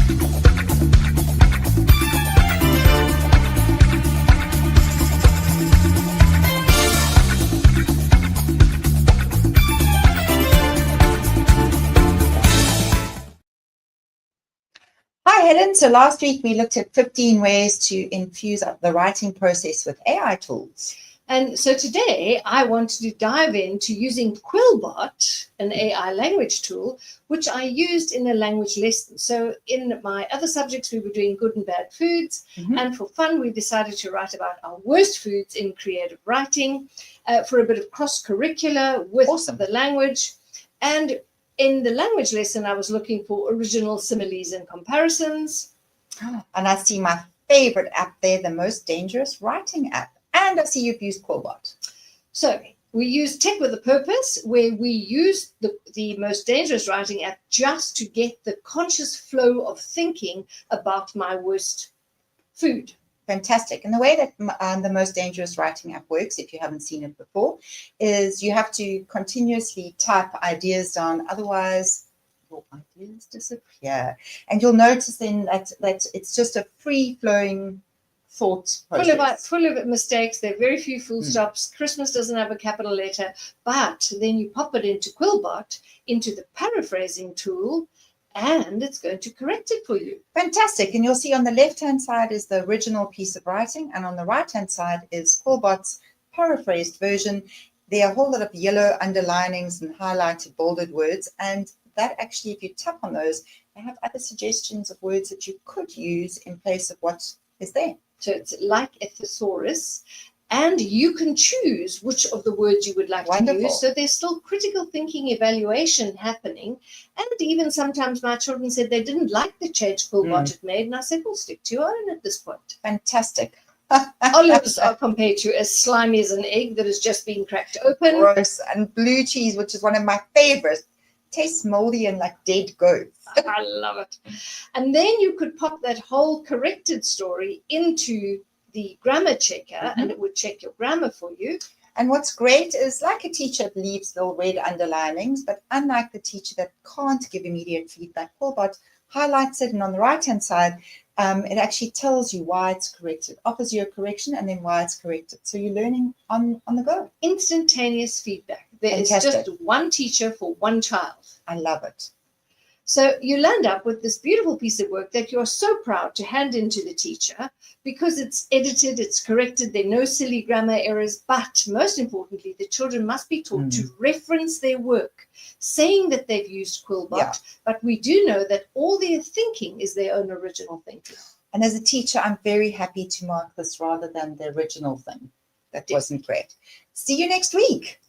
Hi, Helen. So last week we looked at 15 ways to infuse the writing process with AI tools. And so today I wanted to dive into using Quillbot, an AI language tool, which I used in a language lesson. So in my other subjects, we were doing good and bad foods. And for fun, we decided to write about our worst foods in creative writing for a bit of cross-curricular with the language. And in the language lesson, I was looking for original similes and comparisons. And I see my favorite app there, the Most Dangerous Writing app. And I see you've used Quillbot. So we use Tech with a Purpose, where we use the Most Dangerous Writing app just to get the conscious flow of thinking about my worst food. Fantastic. And the way that the Most Dangerous Writing app works, if you haven't seen it before, is you have to continuously type ideas down. Otherwise, your ideas disappear. And you'll notice then that it's just a free-flowing thought process. Full of mistakes. There are very few full stops. Christmas doesn't have a capital letter. But then you pop it into Quillbot, into the paraphrasing tool, and it's going to correct it for you. Fantastic. And you'll see on the left-hand side is the original piece of writing, and on the right-hand side is Quillbot's paraphrased version. There are a whole lot of yellow underlinings and highlighted, bolded words, and that actually, if you tap on those, they have other suggestions of words that you could use in place of what is there. So it's like a thesaurus, and you can choose which of the words you would like to use. So there's still critical thinking evaluation happening. And even sometimes my children said they didn't like the change Quillbot had made. And I said, well, stick to your own at this point. Fantastic. Olives are compared to as slimy as an egg that has just been cracked open. Gross. And blue cheese, which is one of my favorites, tastes moldy and like dead goats. I love it. And then you could pop that whole corrected story into the grammar checker, and it would check your grammar for you. And what's great is, like a teacher leaves little red underlinings, but unlike the teacher that can't give immediate feedback, Quillbot highlights it, and on the right-hand side, it actually tells you why it's corrected, offers you a correction, and then why it's corrected. So you're learning on the go. Instantaneous feedback. There is just one teacher for one child. I love it. So you land up with this beautiful piece of work that you're so proud to hand in to the teacher, because it's edited, it's corrected, there are no silly grammar errors, but most importantly, the children must be taught to reference their work, saying that they've used Quillbot, but we do know that all their thinking is their own original thinking. And as a teacher, I'm very happy to mark this rather than the original thing that wasn't great. See you next week.